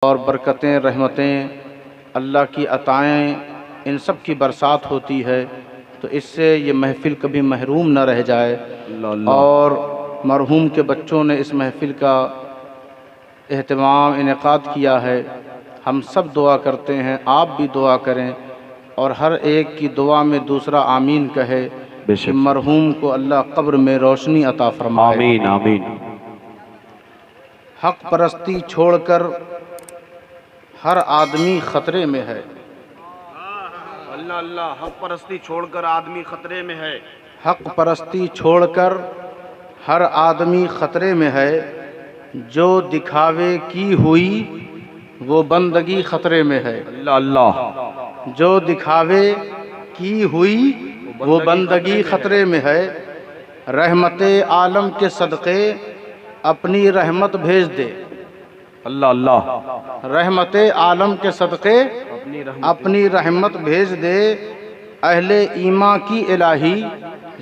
और बरकतें, रहमतें, अल्लाह की अताएँ, इन सब की बरसात होती है। तो इससे ये महफ़िल कभी महरूम न रह जाए। और मरहूम के बच्चों ने इस महफ़िल का एहतमाम इनेकाद किया है। हम सब दुआ करते हैं, आप भी दुआ करें और हर एक की दुआ में दूसरा आमीन कहे कि मरहूम को अल्लाह कब्र में रोशनी अता फरमाए। आमीन आमीन। हक़ परस्ती छोड़कर हर आदमी ख़तरे में है। अल्लाह अल्लाह। हक़ परस्ती छोड़कर आदमी खतरे में है। हक़ परस्ती छोड़कर हर आदमी ख़तरे में है। जो दिखावे की हुई वो बंदगी ख़तरे में है। अल्लाह अल्लाह। जो दिखावे की हुई वो बंदगी ख़तरे में है। रहमते आलम के सदक़े अपनी रहमत भेज दे। अल्लाह अल्लाह। रहमते आलम के सदक़े अपनी रहमत भेज दे। अहले ईमा की इलाही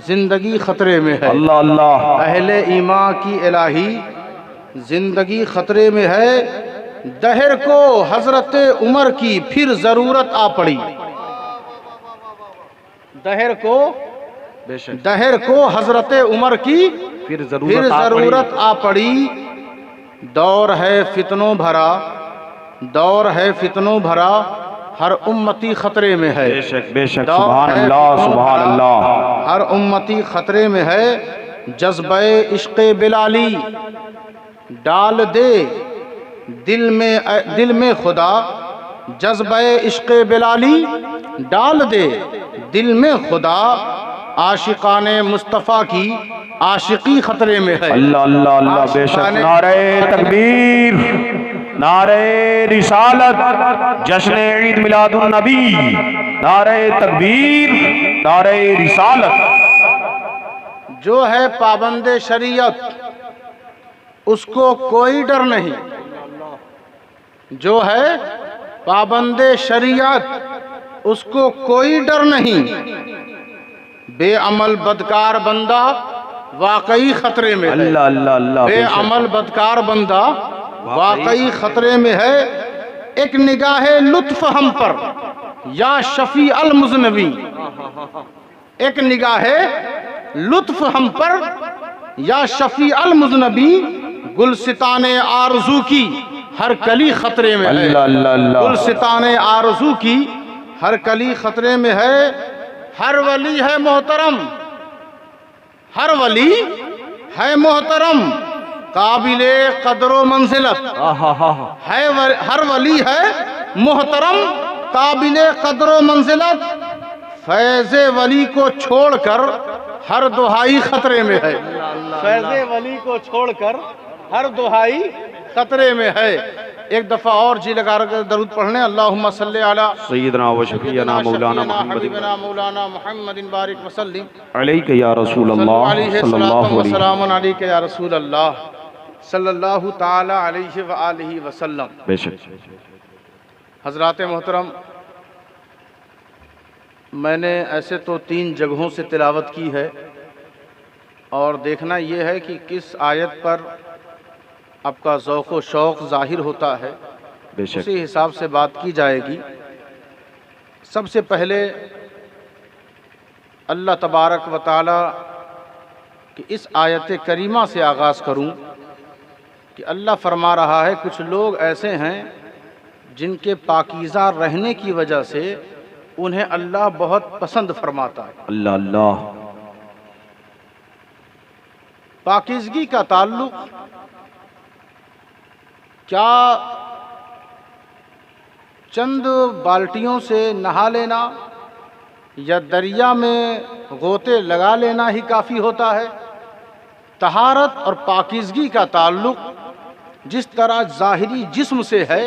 ज़िंदगी ख़तरे में है। अल्लाह अल्लाह। अहले ईमा की इलाही ज़िंदगी ख़तरे में है। दहर को हज़रत उमर की फिर ज़रूरत आ पड़ी। दहर को हज़रत उमर की फिर ज़रूरत आ पड़ी। दौर है फितनों भरा, दौर है फितनों भरा, हर उम्मती ख़तरे में है। बेशक बेशक। सुभान अल्लाह सुभान अल्लाह। हर उम्मती ख़तरे में है। जज्बे इश्क़े बिलाली डाल दे दिल में खुदा। जज्बे इश्क़े बिलाली डाल दे दिल में खुदा। आशिकाने मुस्तफ़ा की आशिकी ख़तरे में है। अल्लाह अल्लाह अल्लाह। बेशक। नारे तकबीर, नारे रिसालत, जश्न ईद मिलादुन नबी, नारे तकबीर, नारे रिसालत। जो है पाबंदे शरीयत उसको कोई डर नहीं। जो है पाबंदे शरीयत उसको कोई डर नहीं। बेअमल बदकार बंदा वाकई खतरे में है। अल्लाह अल्लाह अल्लाह। बेअमल बदकार बंदा वाकई खतरे में है। एक निगाहे लुत्फ हम पर या शफी अल मुज़नबी। एक निगाहे लुत्फ हम पर या शफी अल मुज़नबी। गुलसिताने आरज़ू की हर कली खतरे में है। अल्लाह अल्लाह अल्लाह। गुलसिताने आरज़ू की हर कली खतरे में है। हर वली है मोहतरम, हर वली है मोहतरम, काबिले कदरो मंजिलत है। हर वली है मोहतरम, काबिले कदरो मंजिलत। फैज़े वली को छोड़कर हर दुहाई खतरे में है। फैज़े वली को छोड़कर हर दुहाई खतरे में है। एक दफ़ा और जी लगा कर दरूद पढ़ने। अल्लाहुम्मा सल्ली अला सय्यदना व शफीना मौलाना मुहम्मदिन बारिक वसल्लिम अलैका या रसूल अल्लाह सल्लल्लाहु अलैहि या रसूल अल्लाह सल्लल्लाहु ताला अलैहि व आलिहि वसल्लम। बेशक। हज़रात मोहतरम, मैंने ऐसे तो 3 जगहों से तिलावत की है और देखना ये है कि किस आयत पर आपका ज़ौक़ व शौक़ ज़ाहिर होता है, उसी हिसाब से बात की जाएगी। सबसे पहले अल्लाह तबारक व तआला की इस आयत करीमा से आगाज़ करूं कि अल्लाह फरमा रहा है कुछ लोग ऐसे हैं जिनके पाकीज़ा रहने की वजह से उन्हें अल्लाह बहुत पसंद फरमाता है। अल्लाह अल्लाह। पाकीज़गी का ताल्लुक़ क्या चंद बाल्टियों से नहा लेना या दरिया में गोते लगा लेना ही काफ़ी होता है? तहारत और पाकीज़गी का ताल्लुक़ जिस तरह ज़ाहिरी जिस्म से है,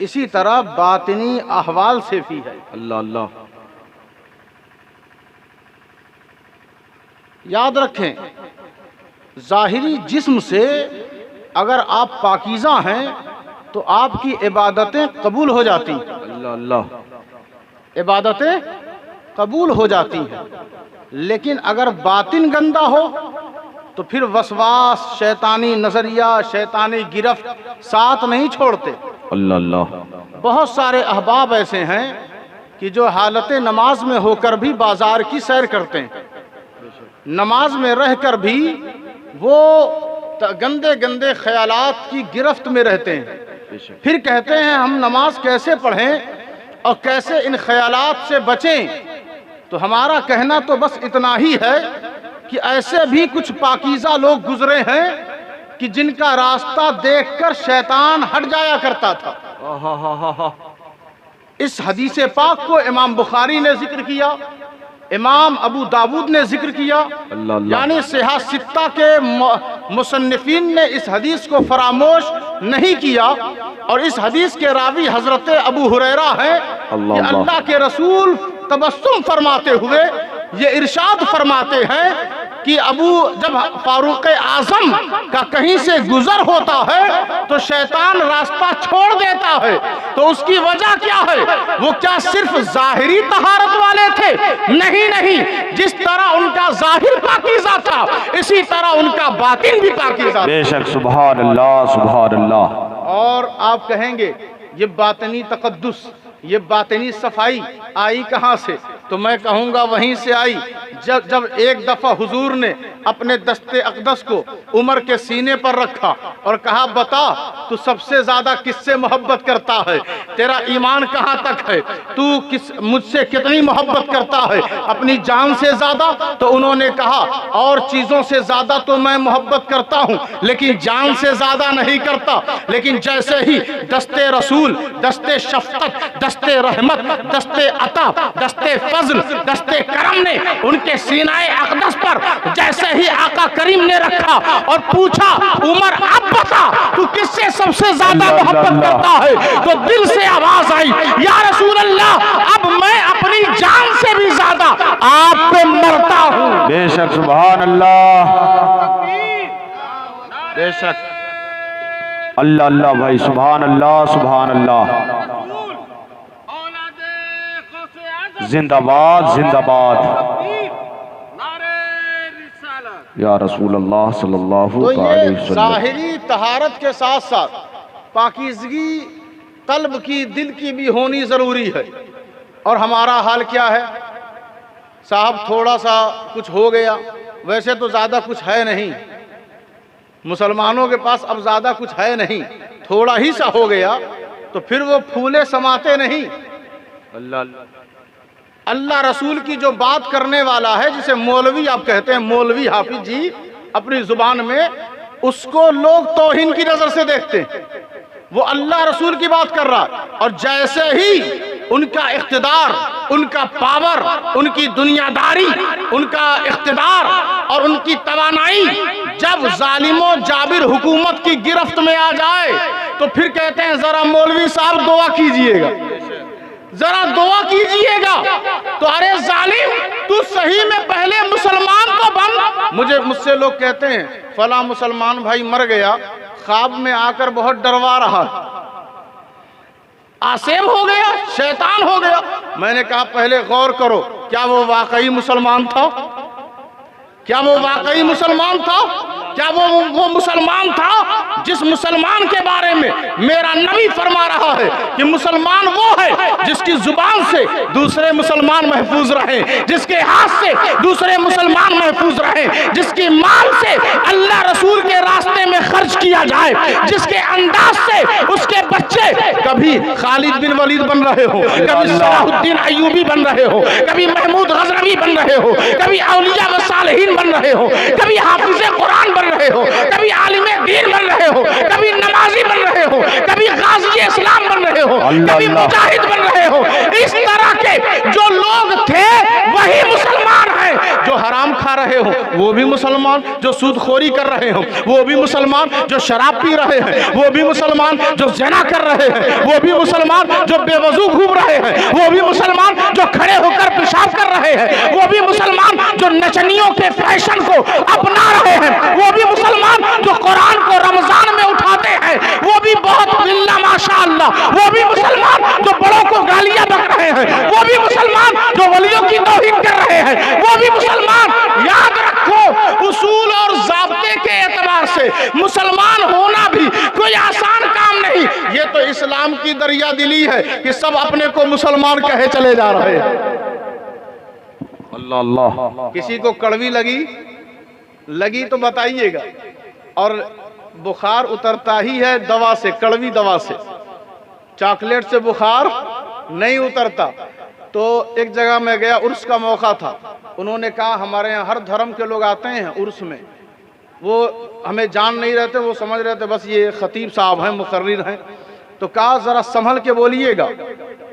इसी तरह बातिनी अहवाल से भी है। अल्लाह अल्लाह। याद रखें, ज़ाहिरी जिस्म से अगर आप पाकीज़ा हैं तो आपकी इबादतें कबूल हो जाती हैं। अल्लाह अल्लाह। इबादतें कबूल हो जाती हैं। लेकिन अगर बातिन गंदा हो तो फिर वसवास, शैतानी नज़रिया, शैतानी गिरफ्त साथ नहीं छोड़ते। अल्लाह अल्लाह। बहुत सारे अहबाब ऐसे हैं कि जो हालत नमाज में होकर भी बाजार की सैर करते हैं, नमाज में रहकर भी वो गंदे गंदे ख्यालात की गिरफ्त में रहते हैं। फिर कहते हैं हम नमाज कैसे पढ़ें और कैसे इन ख्यालात से बचें। तो हमारा कहना तो बस इतना ही है कि ऐसे भी कुछ पाकीज़ा लोग गुजरे हैं कि जिनका रास्ता देखकर शैतान हट जाया करता था। इस हदीस पाक को इमाम बुखारी ने जिक्र किया, इमाम अबू दाऊद ने जिक्र किया, यानी सिहा सित्ता के मुसन्निफीन ने इस हदीस को फरामोश नहीं किया। और इस हदीस के रावी हजरत अबू हुरैरा है कि अल्लाह के रसूल तबस्सुम फरमाते हुए ये इरशाद फरमाते हैं कि जब फारूक आजम का कहीं से गुजर होता है तो शैतान रास्ता छोड़ देता है। तो उसकी वजह क्या है? वो क्या सिर्फ जाहिरी तहारत वाले थे? नहीं नहीं, जिस तरह उनका जाहिर पाकीज़ा था इसी तरह उनका बातिन भी पाकीज़ा था। बेशक, सुभान अल्लाह सुभान अल्लाह। और आप कहेंगे ये बातनी तकद्दुस, ये बातनी सफाई आई कहाँ से? तो मैं कहूँगा वहीं से आई जब एक दफ़ा हुजूर ने अपने दस्ते अक़दस को उमर के सीने पर रखा और कहा बता तू सबसे ज़्यादा किससे मोहब्बत करता है, तेरा ईमान कहाँ तक है, तू मुझसे कितनी मोहब्बत करता है, अपनी जान से ज़्यादा? तो उन्होंने कहा और चीज़ों से ज़्यादा तो मैं मोहब्बत करता हूँ लेकिन जान से ज़्यादा नहीं करता। लेकिन जैसे ही दस्ते रसूल, दस्ते शफ़क़त, दस्ते रहमत, दस्ते अता, दस्ते फज़ल, दस्ते करम ने उनके सीनाए अक़दस पर जैसे ही आका करीम ने रखा और पूछा उमर अब बता तू किससे सबसे ज्यादा मोहब्बत करता है, तो दिल से आवाज आई या रसूल अल्लाह अब मैं अपनी जान से भी ज्यादा आप पे मरता हूँ। बेशक, सुभान अल्लाह। बेशक, अल्लाह अल्लाह भाई, सुभान अल्लाह सुभान अल्लाह। जिंदाबाद जिंदाबाद या रसूल अल्लाह सल्लल्लाहु तो अलैहि ये वसल्लम। ज़ाहिरी तहारत के साथ साथ पाकीज़गी कल्ब की, दिल की भी होनी ज़रूरी है। और हमारा हाल क्या है साहब? थोड़ा सा कुछ हो गया, वैसे तो ज़्यादा कुछ है नहीं, मुसलमानों के पास अब ज़्यादा कुछ है नहीं, थोड़ा ही सा हो गया तो फिर वो फूले समाते नहीं। अल्लाह रसूल की जो बात करने वाला है, जिसे मौलवी आप कहते हैं, मौलवी हाफिज जी अपनी जुबान में, उसको लोग तौहीन की नजर से देखते हैं। वो अल्लाह रसूल की बात कर रहा है और जैसे ही उनका इख्तिदार, उनका पावर, उनकी दुनियादारी, उनका इख्तिदार और उनकी तवानाई जब जालिमों जाबिर हुकूमत की गिरफ्त में आ जाए तो फिर कहते हैं जरा मौलवी साहब दुआ कीजिएगा, जरा दुआ कीजिएगा। तो अरे जालिम तू सही में पहले मुसलमान तो बन। मुझसे लोग कहते हैं फला मुसलमान भाई मर गया, ख्वाब में आकर बहुत डरवा रहा, आसेम हो गया, शैतान हो गया। मैंने कहा पहले गौर करो, क्या वो वाकई मुसलमान था? क्या वो वाकई मुसलमान था? क्या वो मुसलमान था जिस मुसलमान के बारे में मेरा नबी फरमा रहा है कि मुसलमान वो है जिसकी जुबान से दूसरे मुसलमान महफूज रहे, जिसके हाथ से दूसरे मुसलमान महफूज रहे, जिसकी माल से अल्लाह रसूल के रास्ते में खर्च किया जाए, जिसके अंदाज से उसके बच्चे कभी खालिद बिन वलीद बन रहे हो, कभी सलाहुद्दीन अय्यूबी बन रहे हो, कभी महमूद गजनवी बन रहे हो, कभी औलिया व सालिहीन बन रहे हो, कभी हाफिज़े कुरान बन रहे हो, कभी आलिम दीन बन रहे हो, कभी नमाजी बन रहे हो, कभी गाज़ी इस्लाम बन रहे हो, कभी मुजाहिद बन रहे हो। इस तरह के जो लोग थे वही मुसलमान हैं। जो हराम खा रहे हो वो भी मुसलमान, जो सूदखोरी कर रहे हो वो भी मुसलमान, जो शराब पी रहे हैं वो भी मुसलमान, जो ज़िना कर रहे हैं वो भी मुसलमान, जो बेवजू घूम रहे हैं वो भी मुसलमान, जो खड़े होकर पेशाब कर रहे हैं वो भी मुसलमान, जो नचनियों के फैशन को अपना रहे हैं वो भी मुसलमान, जो कुरान को रमजान में उठाते हैं वो भी बहुत बिल्ला माशाअल्लाह, वो भी मुसलमान, जो बड़ों को गालियां बक रहे हैं वो भी मुसलमान, जो वलियों की तौहीन कर रहे हैं वो भी मुसलमान। याद रखो उसूल और ज़ाब्ते के एतबार से मुसलमान होना भी कोई आसान काम नहीं। ये तो इस्लाम की दरिया दिली है कि सब अपने को मुसलमान कहे चले जा रहे हैं। अल्लाह अल्लाह। किसी को कड़वी लगी तो बताइएगा। और बुखार उतरता ही है दवा से, कड़वी दवा से, चॉकलेट से बुखार नहीं उतरता। तो एक जगह मैं गया, उर्स का मौका था। उन्होंने कहा हमारे यहाँ हर धर्म के लोग आते हैं उर्स में। वो हमें जान नहीं रहते, वो समझ रहे थे बस ये खतीब साहब हैं, मुकर्रिर हैं। तो कहा जरा संभल के बोलिएगा,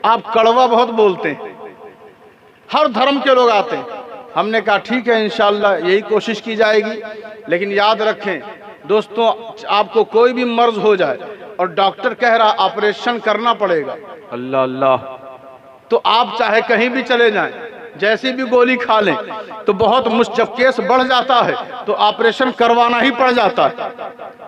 आप कड़वा बहुत बोलते हैं, हर धर्म के लोग आते हैं। हमने कहा ठीक है, इंशाअल्लाह यही कोशिश की जाएगी। लेकिन याद रखें दोस्तों, आपको कोई भी मर्ज हो जाए और डॉक्टर कह रहा ऑपरेशन करना पड़ेगा, अल्लाह अल्लाह, तो आप चाहे कहीं भी चले जाएं, जैसी भी गोली खा लें, तो बहुत जब केस बढ़ जाता है तो ऑपरेशन करवाना ही पड़ जाता है,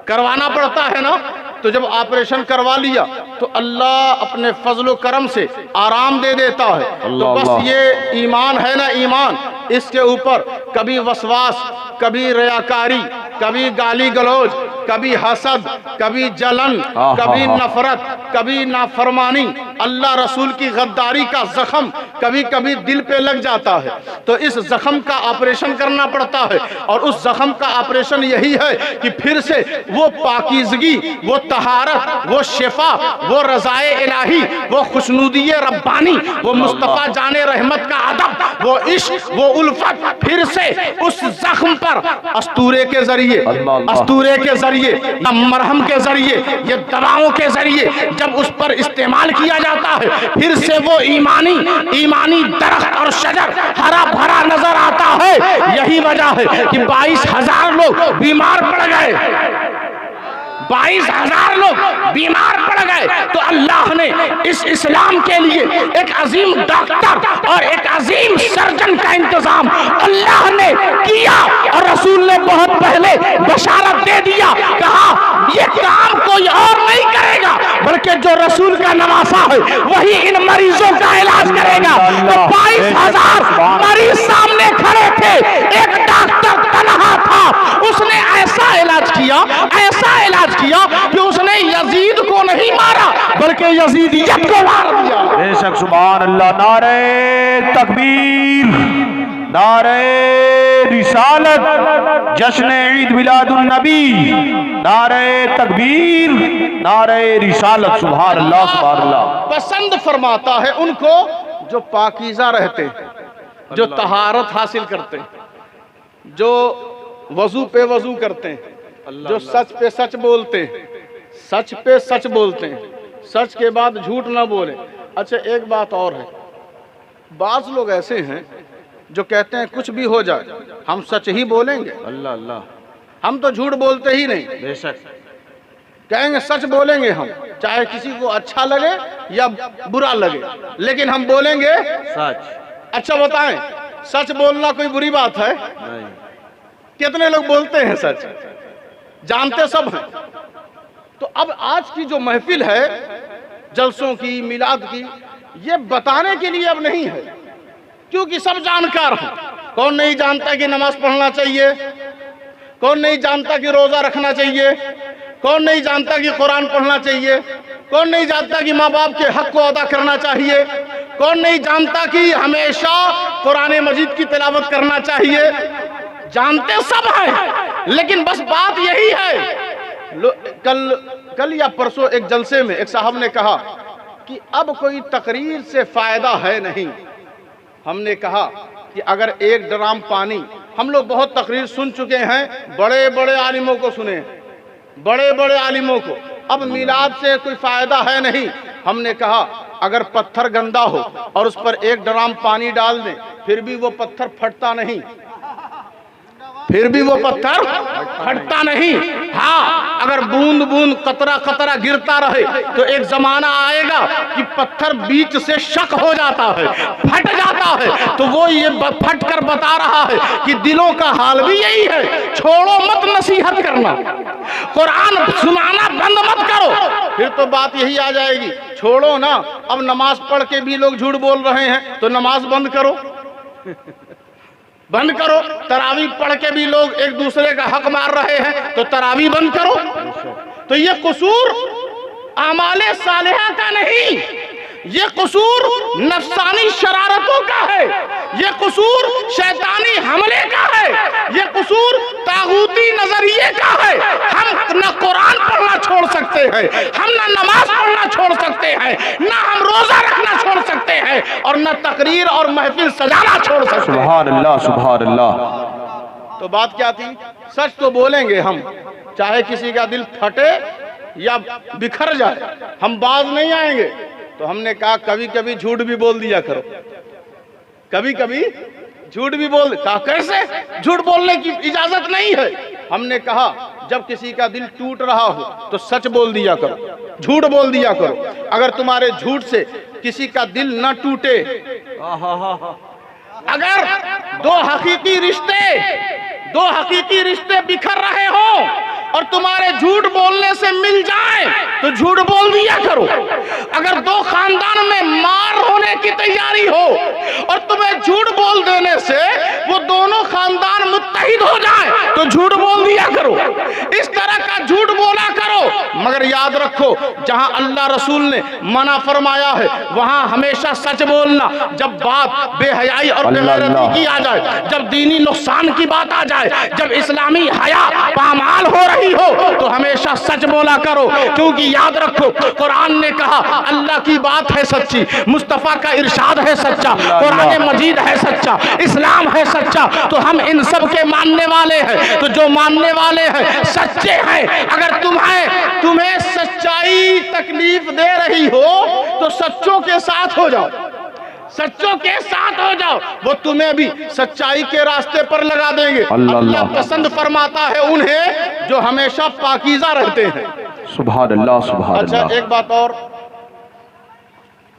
करवाना पड़ता है ना। तो जब ऑपरेशन करवा लिया तो अल्लाह अपने फजलो करम से आराम दे देता है। तो बस ये ईमान है ना, ईमान, इसके ऊपर कभी वसवास, कभी रियाकारी, कभी गाली गलौज, कभी हसद, कभी जलन, कभी नफरत, कभी नाफरमानी, अल्लाह रसूल की गद्दारी का जख्म कभी कभी दिल पे लग जाता है। तो इस जख्म का ऑपरेशन करना पड़ता है। और उस जख्म का ऑपरेशन यही है कि फिर से वो पाकीज़गी, वो तहारत, वो शिफा, वो रज़ाए इलाही, वो खुशनुदी रब्बानी, वो मुस्तफ़ा जाने रहमत का अदब, वो इश्क, वो उल्फत फिर से उस जख्म पर अस्तूरे के जरिए, अस्तूरे के जरिए, मरहम के जरिए, ये दवाओं के जरिए जब उस पर इस्तेमाल किया जाता है, फिर से वो ईमानी दरख्त और शजर हरा भरा नजर आता है। यही वजह है कि 22,000 लोग बीमार पड़ गए, 22,000 लोग बीमार पड़ गए। तो अल्लाह ने इस इस्लाम के लिए एक अजीम डॉक्टर और एक अजीम सर्जन का इंतजाम अल्लाह ने किया। और रसूल ने बहुत पहले बशारत दे दिया, कहा ये काम कोई और नहीं करेगा, बल्कि जो रसूल का नवासा है वही इन मरीजों का इलाज करेगा। तो 22,000 मरीज सामने खड़े थे, एक डॉक्टर तनहा था, उसने ऐसा इलाज किया कि उसने यजीद को नहीं मारा बल्कि यजीदियत को मार दिया। बेशक सुभान अल्लाह। नारे तकबीर, नारे रिसालत, जश्न ईद मिलादुन नबी, नारे तकबीर, नारे रिसालत, सुभान अल्लाह सुभान अल्लाह। पसंद फरमाता है उनको जो पाकीज़ा रहते हैं, जो तहारत हासिल करते हैं, जो वजू पे वजू करते हैं, जो सच पे सच बोलते हैं, सच पे सच बोलते हैं, सच के बाद झूठ ना बोले। अच्छा एक बात और है, बाज लोग ऐसे हैं जो कहते हैं कुछ भी हो जाए हम सच ही बोलेंगे। अल्लाह अल्लाह, हम तो झूठ बोलते ही नहीं, बेशक कहेंगे सच बोलेंगे हम, चाहे किसी को अच्छा लगे या बुरा लगे, लेकिन हम बोलेंगे सच। अच्छा बताएं, सच बोलना कोई बुरी बात है? नहीं। कितने लोग बोलते हैं सच, जानते सब हैं। तो अब आज की जो महफिल है जलसों की, मिलाद की, ये बताने के लिए अब नहीं है, क्योंकि सब जानकार हैं। कौन नहीं जानता कि नमाज पढ़ना चाहिए, कौन नहीं जानता कि रोजा रखना चाहिए, कौन नहीं जानता कि कुरान पढ़ना चाहिए, कौन नहीं जानता कि माँ बाप के हक को अदा करना चाहिए, कौन नहीं जानता कि हमेशा कुरान मजीद की तिलावत करना चाहिए। जानते सब हैं, लेकिन बस बात यही है। कल या परसों एक जलसे में एक साहब ने कहा कि अब कोई तकरीर से फायदा है नहीं। हमने कहा कि अगर एक ड्राम पानी, हम लोग बहुत तकरीर सुन चुके हैं, बड़े बड़े आलिमों को सुने, बड़े बड़े आलिमों को, अब मिलाद से कोई फायदा है नहीं। हमने कहा अगर पत्थर गंदा हो और उस पर एक ड्राम पानी डाल दें फिर भी वो पत्थर फटता नहीं, फिर भी वो पत्थर फटता नहीं। हाँ, अगर बूंद बूंद कतरा कतरा गिरता रहे तो एक जमाना आएगा कि पत्थर बीच से शक हो जाता है, फट जाता है। तो वो ये फट कर बता रहा है कि दिलों का हाल भी यही है। छोड़ो मत नसीहत करना, कुरान सुनाना बंद मत करो, फिर तो बात यही आ जाएगी। छोड़ो ना, अब नमाज पढ़ के भी लोग झूठ बोल रहे हैं तो नमाज बंद करो, बंद करो। तरावी पढ़ के भी लोग एक दूसरे का हक मार रहे हैं तो तरावी बंद करो। तो ये कसूर आमाले सालिहा का नहीं, ये कसूर नफ्सानी शरारतों का है, ये कसूर शैतानी हमले का है, ये कसूर तागूती नजरिए का है। हम न कुरान पढ़ना छोड़ सकते हैं, हम न नमाज पढ़ना छोड़ सकते हैं, न हम रोजा रखना छोड़ सकते हैं, और न तकरीर और महफिल सजाना छोड़ सकते हैं। सुभान अल्लाह, सुभान अल्लाह। तो बात क्या थी? सच तो बोलेंगे हम, चाहे किसी का दिल फटे या बिखर जाए, हम बाज नहीं आएंगे। तो हमने कहा कभी कभी झूठ भी बोल दिया करो, कभी कभी झूठ भी बोल। कहा कैसे? झूठ बोलने की इजाजत नहीं है। हमने कहा जब किसी का दिल टूट रहा हो तो सच बोल दिया करो, झूठ बोल दिया करो। अगर तुम्हारे झूठ से किसी का दिल न टूटे, अगर दो हकीकी रिश्ते बिखर रहे हो और तुम्हारे झूठ बोलने से मिल जाए तो झूठ बोल दिया करो। अगर दो खानदान में मार होने की तैयारी हो और तुम्हें झूठ बोल देने से वो दोनों खानदान मुत्तहिद हो जाए तो झूठ बोल दिया करो। इस तरह का झूठ बोला करो। मगर याद रखो, जहां अल्लाह रसूल ने मना फरमाया है वहां हमेशा सच बोलना। जब बात बेहयाई और बेगैरती की आ जाए, जब दीनी नुकसान की बात आ जाए, जब इस्लामी हया पामाल हो रही हो तो हमेशा सच बोला करो। क्योंकि याद रखो, कुरान ने कहा अल्लाह की बात है सच्ची, मुस्तफा का इरशाद है सच्चा, कुरान मजीद है सच्चा, इस्लाम है सच्चा। तो हम इन सब के मानने वाले हैं। तो जो मानने वाले हैं सच्चे हैं। अगर तुम्हें सच्चाई तकलीफ दे रही हो तो सच्चों के साथ हो जाओ, सच्चों के साथ हो जाओ, वो तुम्हें भी सच्चाई के रास्ते पर लगा देंगे। अल्लाह पसंद फरमाता है उन्हें जो हमेशा पाकीज़ा रहते हैं। सुभान अल्लाह, सुभान अल्लाह। अच्छा, एक बात और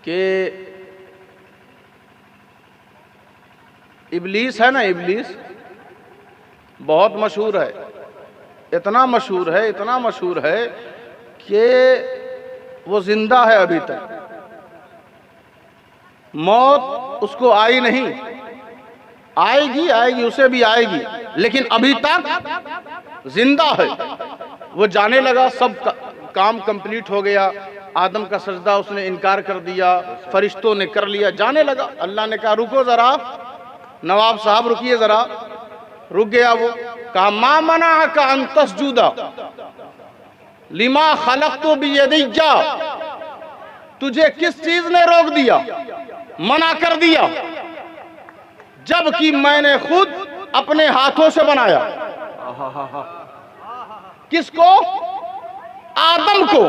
कि इब्लीस है ना, इब्लीस बहुत मशहूर है, इतना मशहूर है कि वो जिंदा है अभी तक। मौत उसको आई नहीं, आएगी उसे भी आएगी, लेकिन अभी तक जिंदा है। वो जाने लगा, सब काम कंप्लीट हो गया, आदम का सजदा उसने इनकार कर दिया, फरिश्तों ने कर लिया, जाने लगा। अल्लाह ने कहा रुको जरा, नवाब साहब रुकिए जरा। रुक गया वो। कहा मा मना का अंतस्जुदा लिमा खलक़तु बियदिया, तुझे किस चीज ने रोक दिया, मना कर दिया, जबकि मैंने खुद अपने हाथों से बनाया। किसको? आदम को।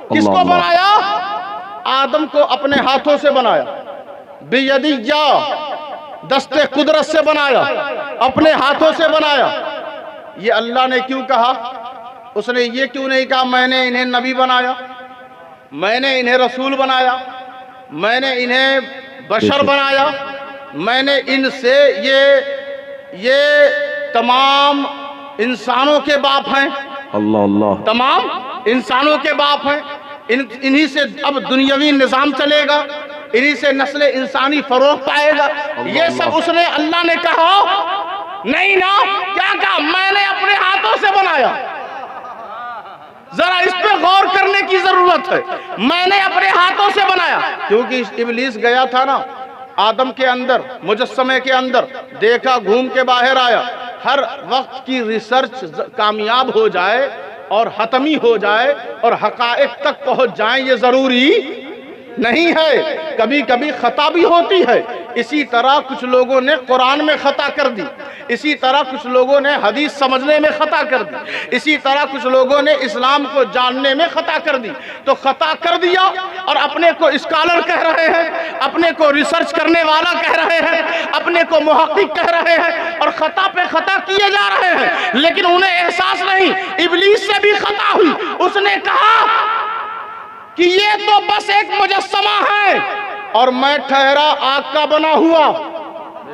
किसको बनाया? आदम को अपने हाथों से बनाया। बियदिया, दस्ते कुदरत से बनाया, अपने हाथों से बनाया। ये अल्लाह ने क्यों कहा? उसने ये क्यों नहीं कहा मैंने इन्हें नबी बनाया, मैंने इन्हें रसूल बनाया, मैंने इन्हें बशर बनाया, मैंने इनसे ये तमाम इंसानों के बाप हैं, अल्लाह अल्लाह, तमाम इंसानों के बाप हैं, इन्हीं से अब दुनियावी निजाम चलेगा, इन्हीं से नस्ल इंसानी फरोग पाएगा। ये सब उसने, अल्लाह ने कहा नहीं ना, क्या कहा? मैंने अपने हाथों से बनाया। जरा इस पे गौर करने की जरूरत है। मैंने अपने हाथों से बनाया, क्योंकि इब्लीस गया था ना आदम के अंदर, मुजस्समे के अंदर, देखा, घूम के बाहर आया। हर वक्त की रिसर्च कामयाब हो जाए और हतमी हो जाए और हकाइक तक पहुंच जाए ये जरूरी नहीं है, कभी कभी खता भी होती है। इसी तरह कुछ लोगों ने कुरान में खता कर दी, इसी तरह कुछ लोगों ने हदीस समझने में खता कर दी, इसी तरह कुछ लोगों ने इस्लाम को जानने में खता कर दी। तो खता कर दिया और अपने को स्कॉलर कह रहे हैं, अपने को रिसर्च करने वाला कह रहे हैं, अपने को मुहक्किक कह रहे हैं और खता पे खता किए जा रहे हैं, लेकिन उन्हें एहसास नहीं। इब्लीस से भी खता हुई। उसने कहा कि ये तो बस एक मुजस्समा है और मैं ठहरा आग का बना हुआ।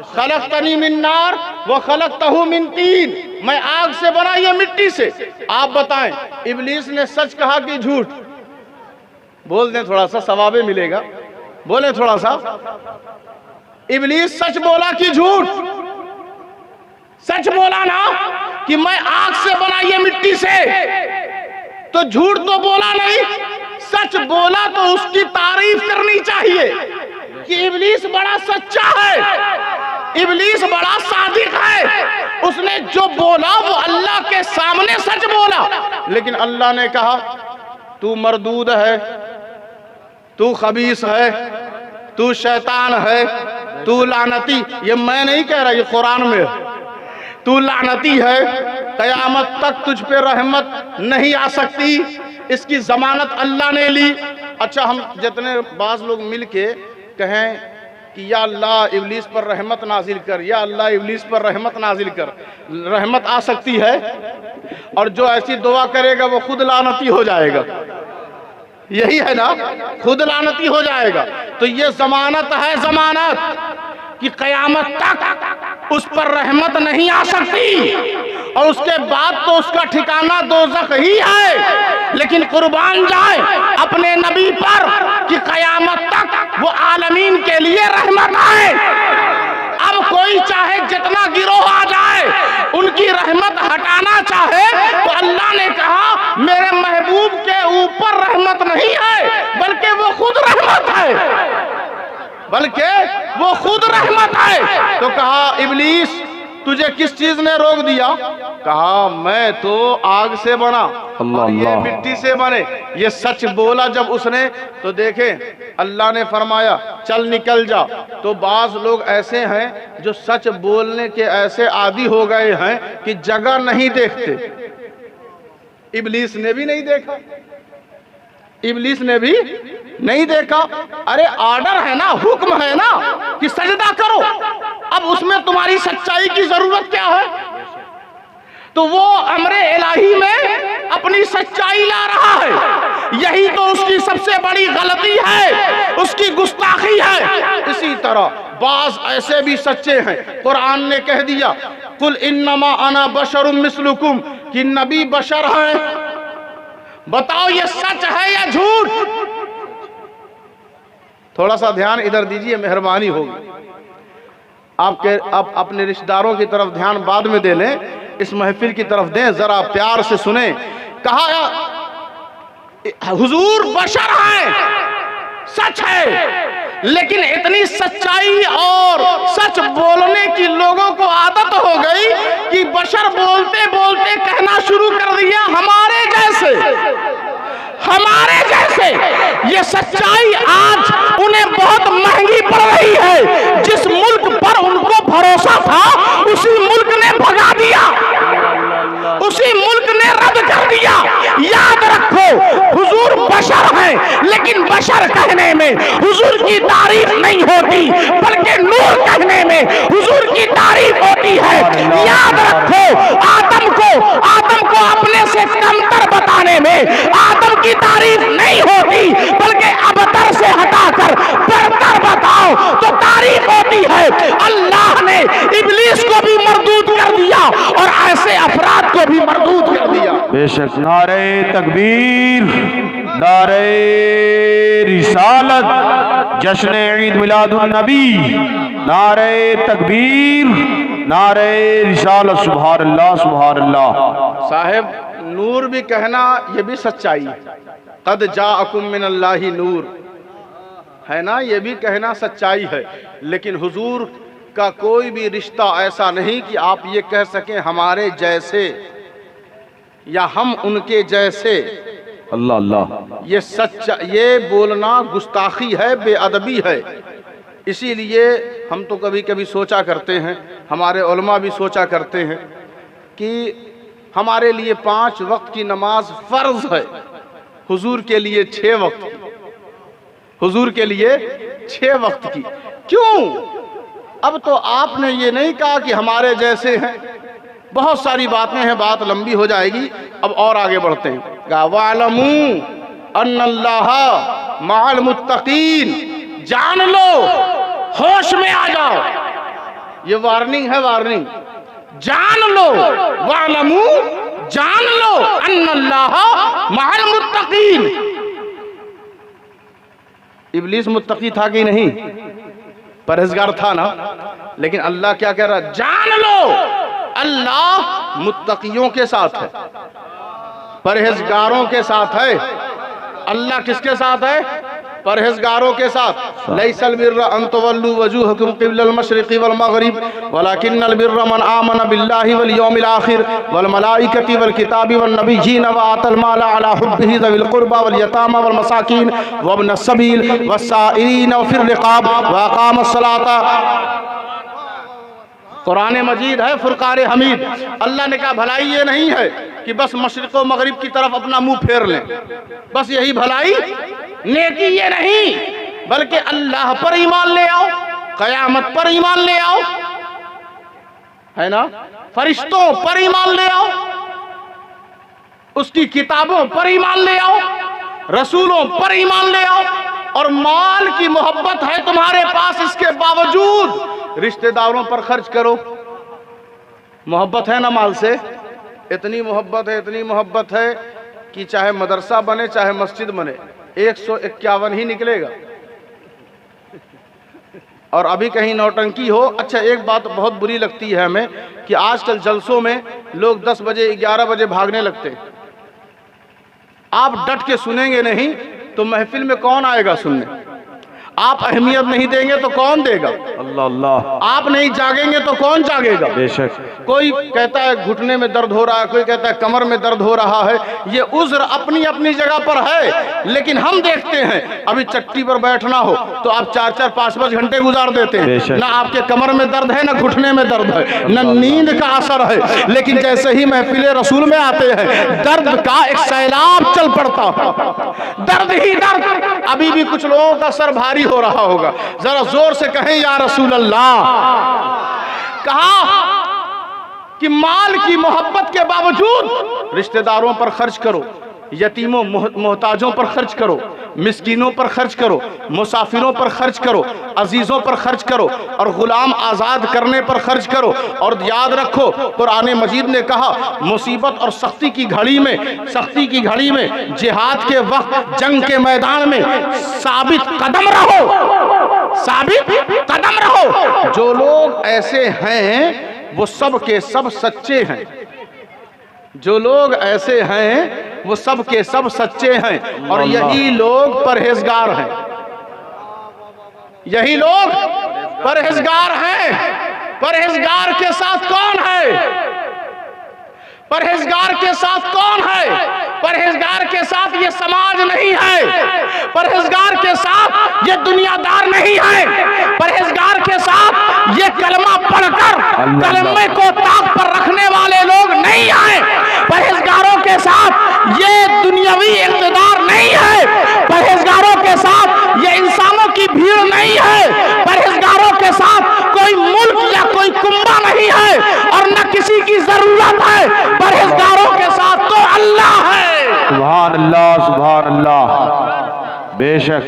खलक़तनी मिन नार व खलक़तहु मिन तीन, मैं आग से बना, ये मिट्टी से। आप बताएं इब्लीस ने सच कहा कि झूठ? बोल दें, थोड़ा सा सवाबे मिलेगा, बोले थोड़ा सा। इब्लीस सच बोला कि झूठ? सच बोला ना कि मैं आग से बना, ये मिट्टी से। तो झूठ तो बोला नहीं, सच बोला तो उसकी तारीफ करनी चाहिए कि इब्लीस बड़ा सच्चा है, इब्लीस बड़ा सादिक है, उसने जो बोला वो अल्लाह के सामने सच बोला। लेकिन अल्लाह ने कहा तू मरदूद है, तू खबीस है, तू शैतान है, तू लानती। ये मैं नहीं कह रहा, ये कुरान में है। तू लानती है, कयामत तक तुझ पे रहमत नहीं आ सकती, इसकी जमानत अल्लाह ने ली। अच्छा, हम जितने बाज लोग मिल के कहें कि या अल्लाह इब्लीस पर रहमत नाजिल कर, या अल्लाह इब्लीस पर रहमत नाजिल कर, रहमत आ सकती है। और जो ऐसी दुआ करेगा वो खुद लानती हो जाएगा, यही है ना, खुद लानती हो जाएगा। तो ये जमानत है, जमानत कि कयामत तक उस पर रहमत नहीं आ सकती, और उसके बाद तो उसका ठिकाना दोज़ख ही है। लेकिन कुर्बान जाए अपने नबी पर कि कयामत तक वो आलमीन के लिए रहमत आए। अब कोई चाहे जितना गिरोह आ जाए, उनकी रहमत हटाना चाहे तो अल्लाह ने कहा मेरे महबूब के ऊपर रहमत नहीं है, बल्कि वो खुद रहमत है, बल्कि वो खुद रहमत है। तो कहा इब्लीस तुझे किस चीज ने रोक दिया? कहा मैं तो आग से बना और ये मिट्टी से बने। ये सच बोला जब उसने, तो देखें अल्लाह ने फरमाया चल निकल जा। तो बाज लोग ऐसे हैं जो सच बोलने के ऐसे आदी हो गए हैं कि जगह नहीं देखते। इब्लीस ने भी नहीं देखा, इब्लीस ने भी नहीं देखा। अरे ऑर्डर है ना, हुक्म है ना कि सजदा करो, अब उसमें तुम्हारी सच्चाई की जरूरत क्या है? तो वो अमरे इलाही में अपनी सच्चाई ला रहा है, यही तो उसकी सबसे बड़ी गलती है, उसकी गुस्ताखी है। इसी तरह बाज ऐसे भी सच्चे हैं, कुरान ने कह दिया कुल इन्नमा अना बशरुम मिस्लुकुम, कि नबी बशर हैं। बताओ ये सच है या झूठ? थोड़ा सा ध्यान इधर दीजिए, मेहरबानी होगी। आपके आप अपने रिश्तेदारों की तरफ ध्यान बाद में दे लें, इस महफिल की तरफ दें, जरा प्यार से सुने। कहा हुजूर बशर हैं, सच है, लेकिन इतनी सच्चाई और सच बोलने की लोगों को आदत हो गई कि बशर बोलते बोलते कहना शुरू कर दिया हमारे जैसे, हमारे जैसे। ये सच्चाई आज उन्हें बहुत महंगी पड़ रही है। जिस मुल्क पर उनको भरोसा था उसी मुल्क ने भगा दिया, उसी मुल्क ने रद्द कर दिया। याद रखो हुजूर बशर हैं, लेकिन बशर कहने में हुजूर की तारीफ नहीं होती, बल्कि नूर कहने में हुजूर की तारीफ होती है। याद रखो आदम को अपने से कमतर बताने में आदम की तारीफ नहीं होती, बल्कि अबतर से हटाकर बढ़कर बताओ तो तारीफ होती है। अल्लाह ने इब्लीस को भी मरदूद कर दिया और ऐसे अफराद को भी मरदूद कर दिया। बेशक नारे तकबीर, नारे रिसालत, जश्न ईद मिलादुन नबी, नारे तकबीर, नारे रिसालत, सुभान अल्लाह, सुभान अल्लाह। साहेब नूर भी कहना ये भी सच्चाई है, कद जाअकुम मिनल्लाहि नूर है ना, ये भी कहना सच्चाई है। लेकिन हुजूर का कोई भी रिश्ता ऐसा नहीं कि आप ये कह सकें हमारे जैसे या हम उनके जैसे। अल्लाह अल्लाह, ये सच्चा, ये बोलना गुस्ताखी है, बेअदबी है। इसीलिए हम तो कभी कभी सोचा करते हैं, हमारे उलमा भी सोचा करते हैं कि हमारे लिए 5 वक्त की नमाज फर्ज है, हुजूर के लिए 6 वक्त की, हुजूर के लिए 6 वक्त की। क्यों? अब तो आपने ये नहीं कहा कि हमारे जैसे हैं, बहुत सारी बातें हैं, बात लंबी हो जाएगी। अब और आगे बढ़ते हैं। वालमू अन्नल्लाह मअल मुत्तकीन, जान लो, होश में आ जाओ, ये वार्निंग है, वार्निंग। जान लो, वालमू, जान लो, अन्नल्लाह मअल मुत्तकीन। इब्लीस मुत्तकी था कि नहीं? परहेजगार था ना। लेकिन अल्लाह क्या कह रहा है? जान लो अल्लाह मुत्तकियों के साथ है, परहेजगारों के साथ है। अल्लाह किसके साथ है? परहेजगारों के साथ। लैसल बिर्रा अन तुवल्लू वजूहकुम क़िबलल मशरिक़ि वल मग़रिब वलाकिन्नल बिर्रा मन आमन बिल्लाहि वल यौमिल आखिर वल मलाइकति वल किताबि वन नबिय्यीन व आतल माल अला हुब्बिहि ज़विल क़ुरबा वल यतामा वल मसाकीन वब्नस सबील वस्साइरीन व फिर रिक़ाब व अक़ामस सलाता। कुरान मजीद है फुरक़ान हमीद। अल्लाह ने कहा भलाई ये नहीं है कि बस मशरिक़ व मग़रिब की तरफ अपना मुंह फेर लें, बस यही भलाई, नेकी ये नहीं, बल्कि अल्लाह पर ईमान ले आओ, क़यामत पर ईमान ले आओ, है ना, फरिश्तों पर ईमान ले आओ, उसकी किताबों पर ईमान ले आओ, रसूलों पर ईमान ले आओ। और माल की मोहब्बत है तुम्हारे पास, इसके बावजूद रिश्तेदारों पर खर्च करो। मोहब्बत है ना माल से, इतनी मोहब्बत है, इतनी मोहब्बत है कि चाहे मदरसा बने चाहे मस्जिद बने 151 ही निकलेगा। और अभी कहीं नौटंकी हो। अच्छा, एक बात बहुत बुरी लगती है हमें कि आजकल जलसों में लोग 10 बजे 11 बजे भागने लगते हैं। आप डट के सुनेंगे नहीं तो महफिल में कौन आएगा सुनने? आप अहमियत नहीं देंगे तो कौन देगा? अल्लाह अल्लाह। आप नहीं जागेंगे तो कौन जागेगा? बेशक। कोई कहता है घुटने में दर्द हो रहा है, कोई कहता है कमर में दर्द हो रहा है। ये उज़्र अपनी अपनी जगह पर है, लेकिन हम देखते हैं अभी चट्टी पर बैठना हो तो आप 4-4 5-5 घंटे गुजार देते हैं। ना आपके कमर में दर्द है, ना घुटने में दर्द है, ना नींद का असर है। लेकिन जैसे ही महफिल रसूल में आते हैं दर्द का एक सैलाब चल पड़ता, दर्द ही दर्द। अभी भी कुछ लोगों का सर भारी हो रहा होगा, जरा जोर से कहें या रसूल अल्लाह। कहा कि माल की मोहब्बत के बावजूद रिश्तेदारों पर खर्च करो, यतीमों मोहताजों पर खर्च करो, मिस्कीनों पर खर्च करो, मुसाफिरों पर खर्च करो, अजीजों पर खर्च करो, और गुलाम आज़ाद करने पर खर्च करो। और याद रखो कुरान मजीद ने कहा मुसीबत और सख्ती की घड़ी में जिहाद के वक्त जंग के मैदान में साबित कदम रहो। जो लोग ऐसे हैं वो सब के सब सच्चे हैं। जो लोग ऐसे हैं वो सब के सब सच्चे हैं, और यही लोग परहेजगार हैं। यही लोग परहेजगार हैं। परहेजगार के साथ कौन है? परहेजगार के साथ कौन है? परहेजगार के साथ ये समाज नहीं है। परहेजगार के साथ ये दुनियादार नहीं है। परहेजगार के साथ ये कलमा पढ़कर कलमे को ताक पर रखने वाले लोग नहीं हैं। परहेजगारों के साथ ये दुनियावी इक़्तिदार नहीं है। परहेजगारों के साथ ये इंसानों की भीड़ नहीं है। परहेजगारों के साथ कोई मुल्क या कोई कुंबा नहीं है, और न किसी की जरूरत है। परहेजगारों के साथ तो अल्लाह है। सुभान अल्लाह, सुभान अल्लाह। बेशक।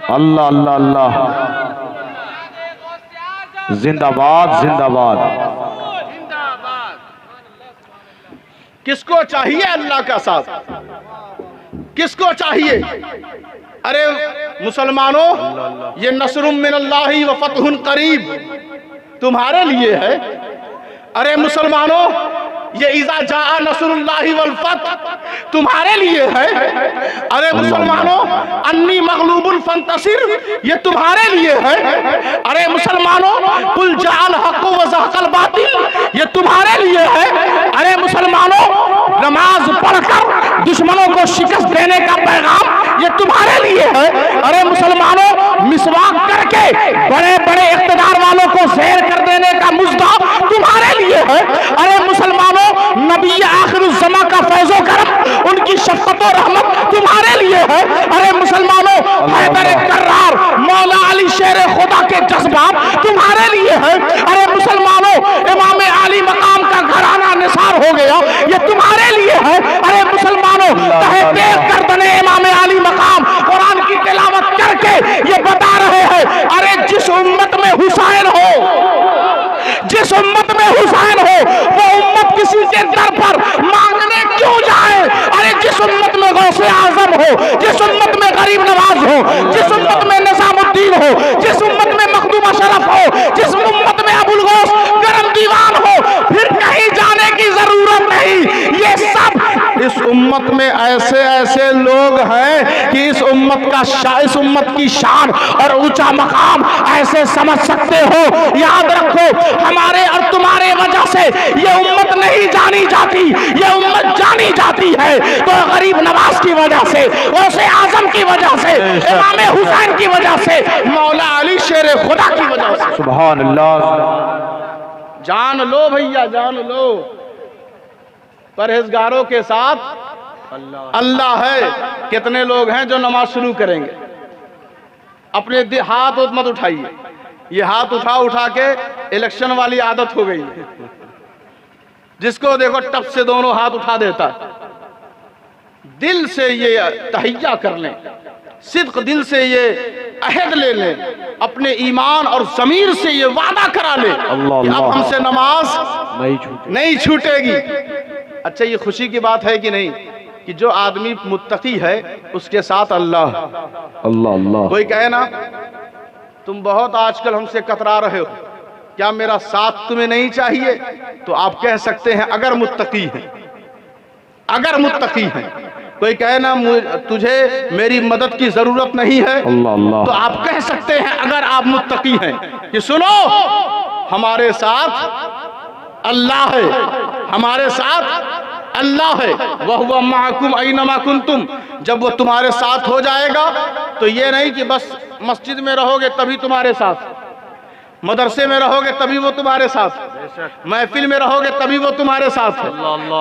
अल्लाह अल्लाह अल्लाह। जिंदाबाद जिंदाबाद। किसको चाहिए अल्लाह का साथ? किसको चाहिए? अरे मुसलमानों, ये नसरुम मिनल्लाहि व फतहुन करीब तुम्हारे लिए है। अरे मुसलमानों, ये इज़ा जाअ नसरुल्लाहि वल फतह तुम्हारे लिए है। अरे मुसलमानों, अन्नी मगलूबुन फंतसिर ये तुम्हारे लिए है। अरे मुसलमानों, कुल जाअल हक़्क़ु व ज़हक़ल बातिल ये तुम्हारे लिए है। अरे मुसलमानों, नमाज पढ़कर दुश्मनों को शिकस्त देने का पैगाम ये तुम्हारे लिए है। अरे मुसलमानों, मिसवाक करके बड़े बड़े इक़्तिदार वालों को ज़ेर कर देने का मुज़्दा तुम्हारे लिए है। अरे मुसलमानों, नबी आखिरुज़्ज़मा का फैज़ो करम उनकी शफ़क़त और रहमत तुम्हारे लिए है। अरे मुसलमानों, हैदर कर्रार मौला अली शेर खुदा के जज्बात तुम्हारे लिए है। अरे मुसलमानों, इमाम आली मकाम का घराना निसार हो गया ये तुम्हारे लिए है। अरे मुसलमानों, तहक़ीक़ गर्दने इमाम आली मकाम कुरान की तिलावत करके ये बता रहे हैं, अरे जिस उम्मत में हुसैन हो, जिस उम्मत में हुसैन हो वो उम्मत किसी के दर पर मांगने क्यों जाए? अरे जिस उम्मत में गौसे आजम हो, जिस उम्मत में गरीब नवाज हो, जिस उम्मत में निजामुद्दीन हो, जिस उम्मत में मखदूम अशरफ हो, जिस उम्मत में अबुल गौस गरम दीवान हो, फिर कहीं जाने की जरूरत नहीं। ये सब इस उम्मत में ऐसे ऐसे लोग हैं कि इस उम्मत की शान और ऊंचा मकाम ऐसे समझ सकते हो। याद रखो, हमारे और तुम्हारे वजह से ये उम्मत नहीं जानी जाती, ये उम्मत जानी जाती है तो गरीब नवाज की वजह से, गौसे आजम की वजह से, इमाम हुसैन की वजह से, मौला अली शेर खुदा की वजह से। सुभान अल्लाह। जान लो भैया, जान लो, परहेजगारों के साथ अल्लाह है। कितने लोग हैं जो नमाज शुरू करेंगे, अपने हाथ मत उठाइए, ये हाथ उठा उठा के इलेक्शन वाली आदत हो गई है। जिसको देखो टप से दोनों हाथ उठा देता है। दिल से ये तहैया कर लें, सिद्क दिल से ये अहद ले लें, अपने ईमान और ज़मीर से ये वादा करा लें कि अब हमसे नमाज नहीं छूटेगी। अच्छा, ये खुशी की बात है कि नहीं कि जो आदमी मुत्तकी है उसके साथ अल्लाह अल्लाह। कोई कहे ना तुम बहुत आजकल हमसे कतरा रहे हो, क्या मेरा साथ तुम्हें नहीं चाहिए? तो आप कह सकते हैं अगर मुत्तकी हैं, अगर मुत्तकी हैं। कोई कहे ना तुझे मेरी मदद की जरूरत नहीं है, तो आप कह सकते हैं अगर आप मुत्तकी हैं कि सुनो हमारे साथ अल्लाह है, हमारे साथ अल्लाह है। वह माकुम ऐनमा कुंतुम, जब वो तुम्हारे साथ हो जाएगा तो ये नहीं कि बस मस्जिद में रहोगे तभी तुम्हारे साथ, मदरसे में रहोगे तभी वो तुम्हारे साथ, महफिल में रहोगे तभी वो तुम्हारे साथ है,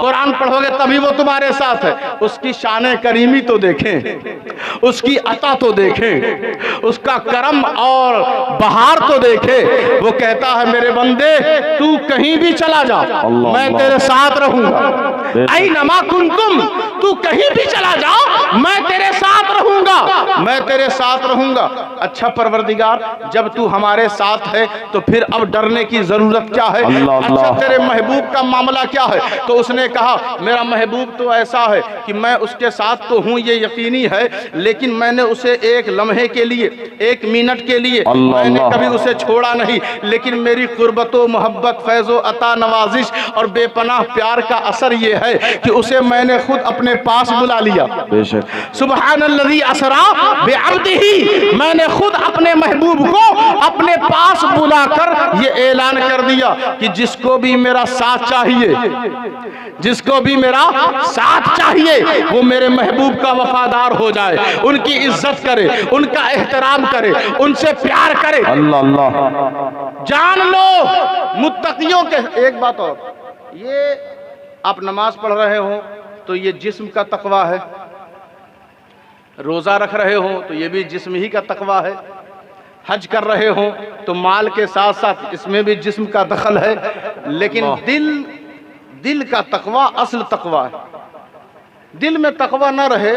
कुरान पढ़ोगे तभी वो तुम्हारे साथ है। उसकी शान करीमी तो देखें, उसकी अता तो देखें, उसका करम और बहार तो देखें। वो कहता है मेरे बंदे तू कहीं भी चला जा, मैं तेरे साथ रहूंगा। ऐनमा कुंतुम, तू कहीं भी चला जाओ मैं तेरे साथ रहूंगा, मैं तेरे साथ रहूंगा। अच्छा परवरदिगार, जब तू हमारे साथ है तो फिर अब डरने की जरूरत क्या है? अच्छा तेरे महबूब का मामला क्या है? तो उसने कहा मेरा महबूब तो ऐसा है कि मैं उसके साथ तो हूँ ये यकीनी है, लेकिन मैंने उसे एक लम्हे के लिए, एक मिनट के लिए मैंने कभी उसे छोड़ा नहीं। लेकिन मेरी कुर्बतो मोहब्बत, फैज़ो अता, नवाजिश और बेपनाह प्यार का असर ये है कि उसे मैंने खुद अपने पास बुला लिया। सुब्हानल्लज़ी असरा बिअब्दिही, मैंने खुद अपने महबूब को अपने पास बुलाकर ये ऐलान कर दिया कि जिसको भी मेरा साथ चाहिए, जिसको भी मेरा साथ चाहिए वो मेरे महबूब का वफादार हो जाए, उनकी इज्जत करे, उनका एहतराम करे, उनसे प्यार करे। अल्लाह अल्लाह। जान लो मुत्तकियों के। एक बात और, ये आप नमाज पढ़ रहे हो तो ये जिस्म का तकवा है, रोजा रख रहे हो तो ये भी जिस्म ही का तकवा है, हज कर रहे हो तो माल के साथ साथ इसमें भी जिस्म का दखल है, लेकिन दिल का तकवा असल तकवा है। दिल में तकवा न रहे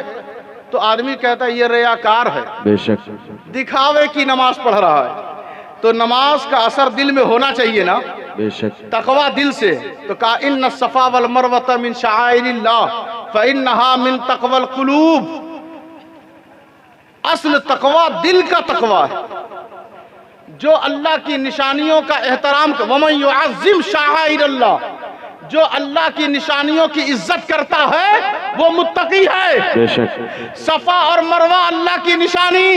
तो आदमी कहता है ये रियाकार है, बेशक दिखावे की नमाज पढ़ रहा है। तो नमाज का असर दिल में होना चाहिए ना, बेशक तकवा दिल से। तो कहा इन्न सफा वल मरवत मिन शाइरिल्लाह फइन्नहा मिन तकवल कुलूब। असल तकवा दिल का तकवा है, जो अल्लाह की निशानियों का एहतराम, वमन युअज़्ज़िम शाआइरल्लाह, जो अल्लाह की निशानियों की इज्जत करता है वो मुत्तकी है। बेशक सफा और मरवा अल्लाह की निशानी,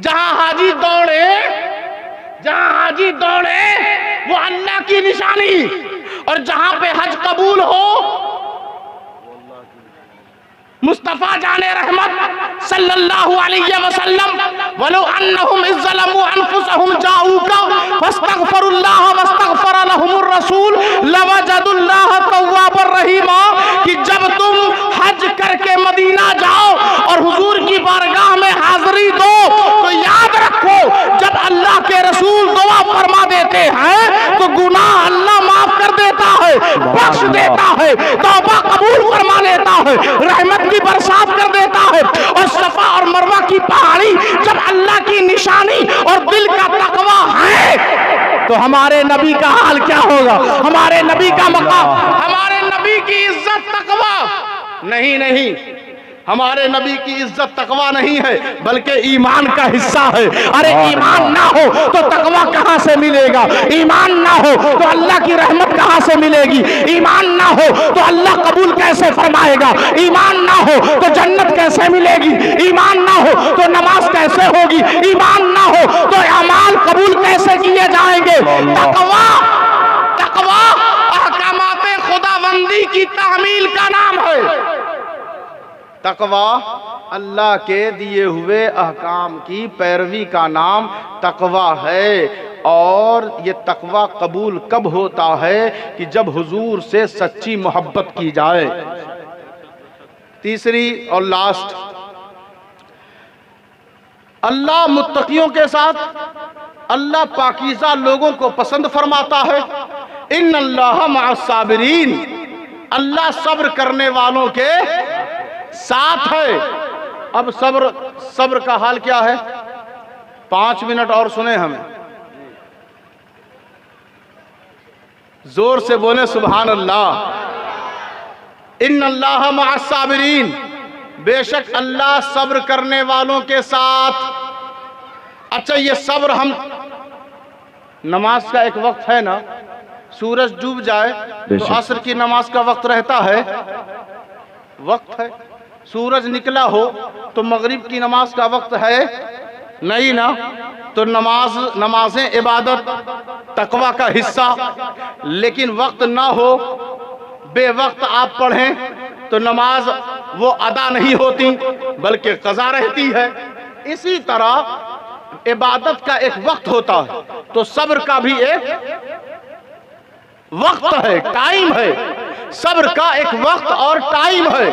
जहां हाजी दौड़े, जहां हाजी दौड़े वो अल्लाह की निशानी, और जहां पे हज कबूल हो, मुस्तफा जाने रहमत सल्लल्लाहु अलैहि वसल्लम, वलो अन्नहुम इज़्ज़लमू अनफुसहुम जाऊका फस्तगफिरुल्लाह वस्तगफर लहुमुर रसूल लवजदुल्लाह तव्वाबर रहीमा, कि जब तुम हज करके मदीना जाओ और हुजूर की बारगाह में हाजिरी दो तो याद रखो जब अल्लाह के रसूल दुआ फरमा देते हैं तो गुनाह अल्लाह माफ कर देता है, बख्श देता है, तौबा कबूल फरमा लेता है, रहमत की बरसात कर देता है। और सफा और मरवा की पहाड़ी जब अल्लाह की निशानी और दिल का तकवा है तो हमारे नबी का हाल क्या होगा? हमारे नबी का मकाम, हमारे नबी की इज्जत तकवा नहीं, हमारे नबी की इज्जत तकवा नहीं है बल्कि ईमान का हिस्सा है। अरे ईमान ना हो तो तकवा कहां से मिलेगा? ईमान ना हो तो अल्लाह की रहमत कहां से मिलेगी? ईमान ना हो तो अल्लाह कबूल कैसे फरमाएगा? ईमान ना हो तो जन्नत कैसे मिलेगी? ईमान ना हो तो नमाज कैसे होगी? ईमान ना हो तो अमाल कबूल कैसे किए जाएंगे? तकवा तकवा अहकामाते खुदाबंदी की तामील का नाम है। तकवा अल्लाह के दिए हुए अहकाम की पैरवी का नाम तकवा है। और ये तकवा कबूल कब होता है? कि जब हुजूर से सच्ची मोहब्बत की जाए। तीसरी और लास्ट, अल्लाह मुत्तकियों के साथ, अल्लाह पाकीज़ा लोगों को पसंद फरमाता है। इन्नल्लाह मअस साबिरीन, अल्लाह सब्र करने वालों के साथ है। अब सब्र का हाल क्या है? 5 मिनट और सुने हमें, जोर से बोले सुभान अल्लाह। इन्नल्लाह मअस साबिरीन, बेशक अल्लाह सब्र करने वालों के साथ। अच्छा, ये सब्र, हम नमाज का एक वक्त है ना, सूरज डूब जाए तो असर की नमाज का वक्त रहता है, वक्त है। सूरज निकला हो तो मगरिब की नमाज का वक्त है नहीं ना। तो नमाजें इबादत तकवा का हिस्सा, लेकिन वक्त ना हो, बेवक्त आप पढ़ें तो नमाज वो अदा नहीं होती बल्कि कज़ा रहती है। इसी तरह इबादत का एक वक्त होता है, तो सब्र का भी एक वक्त है, टाइम है। सब्र का एक वक्त और टाइम है।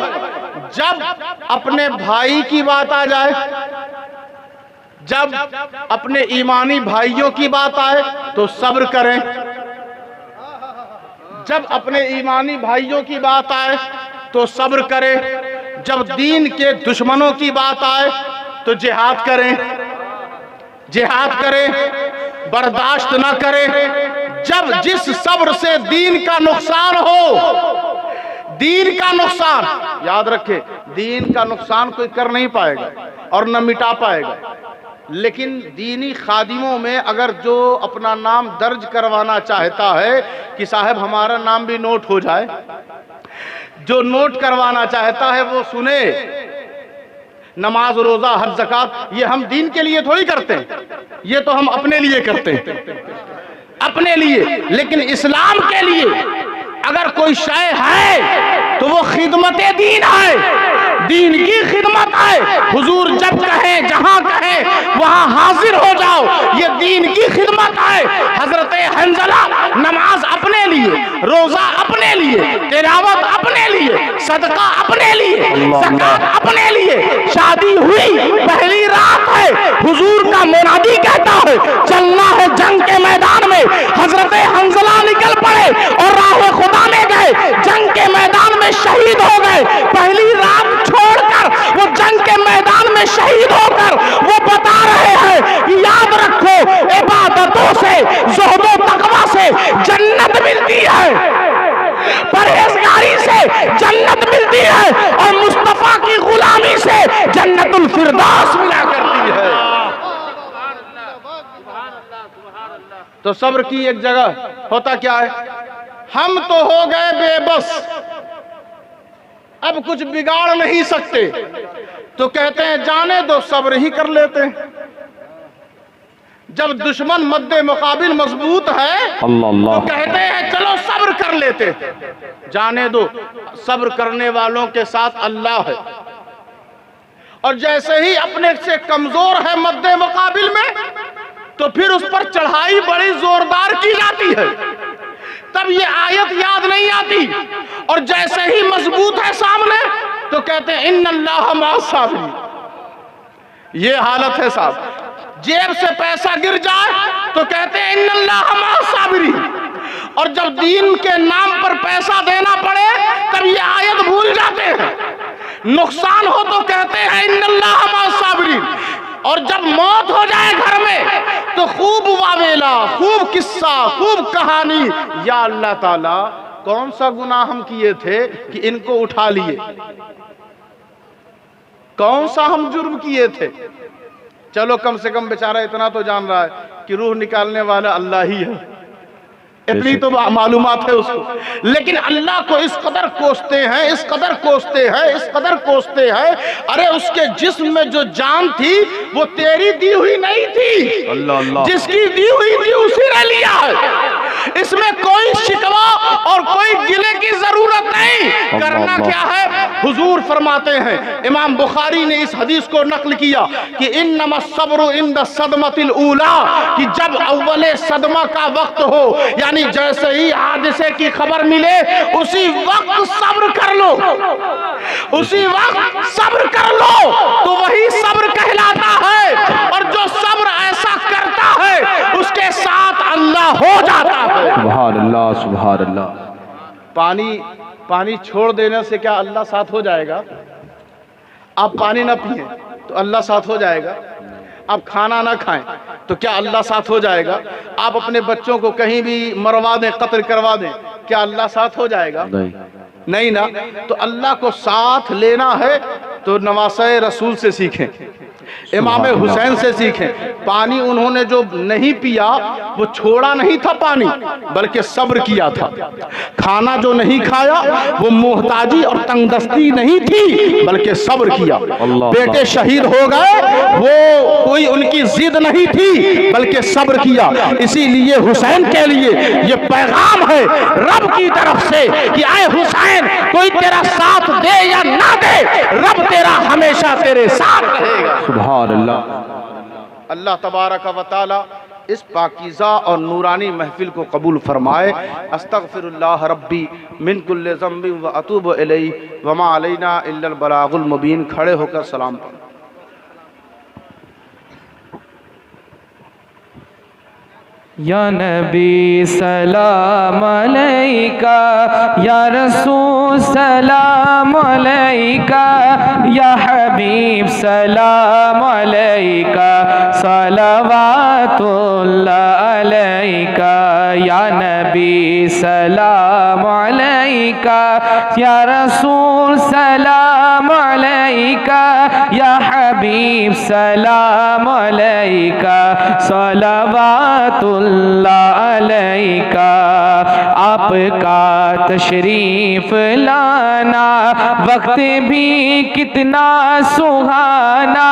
जब अपने भाई की बात आ जाए, जब अपने ईमानी भाइयों की बात आए तो सब्र करें। जब अपने ईमानी भाइयों की बात आए तो सब्र करें। जब दीन के दुश्मनों की बात आए तो जिहाद करें, जिहाद करें, बर्दाश्त ना करें। जब जिस सब्र से दीन का नुकसान हो, दीन का नुकसान, याद रखे, दीन का नुकसान कोई कर नहीं पाएगा और न मिटा पाएगा, लेकिन दीनी खादिमों में अगर जो अपना नाम दर्ज करवाना चाहता है कि साहब हमारा नाम भी नोट हो जाए, जो नोट करवाना चाहता है वो सुने। नमाज, रोजा, हज, ज़कात, ये हम दीन के लिए थोड़ी करते हैं, ये तो हम अपने लिए करते हैं, अपने लिए। लेकिन इस्लाम के लिए अगर कोई शय है तो वो खिदमत दीन है, दीन की खिदमत है। हुजूर जब कहे, जहां कहे वहां हाजिर हो जाओ, ये दीन की खिदमत है। हजरत हंजला नमाज अपने लिए, रोजा अपने लिए, तिलावत अपने लिए, सदका अपने लिए, ज़कात अपने लिए। शादी हुई, पहली रात है, हुजूर का मुनादी कहता है चलना है जंग के मैदान में। हजरत हंजला निकल पड़े और राह खुदा में गए, जंग के मैदान में शहीद हो गए। पहली रात छोड़कर वो जंग के मैदान में शहीद होकर वो बता रहे हैं कि याद रखो, इबादतों से, ज़ुहदो तकवा से जन्नत मिलती है, परहेजगारी से जन्नत मिलती है, और मुस्तफा की गुलामी से जन्नतुल फिरदौस मिला करती है। तो सब्र की एक जगह होता क्या है, हम तो हो गए बेबस, अब कुछ बिगाड़ नहीं सकते, तो कहते हैं जाने दो, सब्र ही कर लेते हैं। जब दुश्मन मद्दे मुकाबिल मजबूत है तो कहते हैं चलो सब्र कर लेते, जाने दो, सब्र करने वालों के साथ अल्लाह है। और जैसे ही अपने से कमजोर है मद्दे मुकाबिल में, तो फिर उस पर चढ़ाई बड़ी जोरदार की जाती है, तब ये आयत याद नहीं आती। और जैसे ही मजबूत है सामने तो कहते हैं इन्नल्लाह मअस साबिरीन। ये हालत है साहब। जेब से पैसा गिर जाए तो कहते हैं इन्नल्लाह मअस साबिरीन, और जब दीन के नाम पर पैसा देना पड़े तब ये आयत भूल जाते हैं। नुकसान हो तो कहते हैं इन्नल्लाह मअस साबिरीन, और जब मौत हो जाए घर में तो खूब वावेला, खूब किस्सा, खूब कहानी, या अल्लाह ताला कौन सा गुनाह हम किए थे कि इनको उठा लिए। कौन सा हम जुर्म किए थे? चलो कम से कम बेचारा इतना तो जान रहा है कि रूह निकालने वाला अल्लाह ही है, इतनी तो मालूमात है उसको। लेकिन अल्लाह को इस कदर कोसते हैं, इस कदर कोसते हैं, इस कदर कोसते हैं। अरे उसके जिस्म में जो जान थी वो तेरी दी हुई नहीं थी, अल्लाह अल्लाह, जिसकी दी हुई थी उसी ने लिया है। इसमें कोई शिकवा और कोई गिले की जरूरत नहीं। करना क्या है? हुजूर फरमाते हैं, इमाम बुखारी ने इस हदीस को नकल किया कि इन्नमा सब्रु इंद सदमतिल ऊला, कि जब अव्वले सदमा का वक्त हो, यानी जैसे ही हादसे की खबर मिले उसी वक्त सब्र कर लो, उसी वक्त सब्र कर लो, तो वही सब्र कहलाता है। और जो सब्र ऐसा करता है उसके साथ अल्लाह हो जाता है। सुभान अल्लाह, सुभान अल्लाह। पानी छोड़ देने से क्या अल्लाह साथ हो जाएगा? आप पानी ना पिए तो अल्लाह साथ हो जाएगा? आप खाना ना खाएं तो क्या अल्लाह साथ हो जाएगा? आप अपने बच्चों को कहीं भी मरवा दें, कत्ल करवा दें, क्या अल्लाह साथ हो जाएगा? नहीं ना। तो अल्लाह को साथ लेना है तो नवासे रसूल से सीखें, इमाम हुसैन से सीखें। पानी उन्होंने जो नहीं पिया वो छोड़ा नहीं था पानी, बल्कि सब्र किया था। खाना जो नहीं खाया वो मोहताजी और तंगदस्ती नहीं थी, बल्कि सब्र किया। बेटे शहीद हो गए, वो कोई उनकी जिद नहीं थी, बल्कि सब्र किया। इसीलिए हुसैन के लिए ये पैगाम है रब की तरफ से कि आए हुसैन, कोई तेरा साथ दे या ना दे, रब तेरा हमेशा तेरे साथ रहेगा। सुभान अल्लाह। अल्लाह तबारक व तआला इस पाकीज़ा और नूरानी महफिल को कबूल फरमाए। अस्तगफिरुल्लाह रब्बी मिन कुल्लि ज़ंबिन व अतूबु इलैहि व मा अलैना इल्लल बलागुल मुबीन। खड़े होकर सलाम पढ़ो। या नबी सलाम अलैका, या रसूल सलाम अलैका, या हबीब सलाम अलैका, सलावातुल्लाह अलैका। या नबी सलाम अलैका, या रसूल सलाम अलैका, या हबीब सलाम अलैका, सलावातुल्लाह अलैका। आपका तशरीफ लाना वक्त भी कितना सुहाना,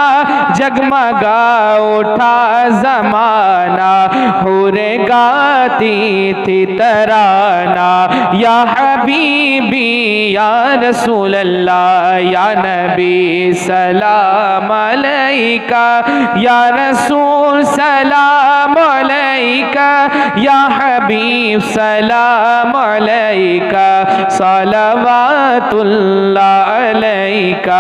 जगमगा उठा जमाना, हुरे गाती थी तराना। या हबीबी या रसूल अल्लाह, या नबी सलाम अलैका, या रसूल सलाम अलैका, या हबीब सलाम अलैका, सलावातुल्लाह अलैका।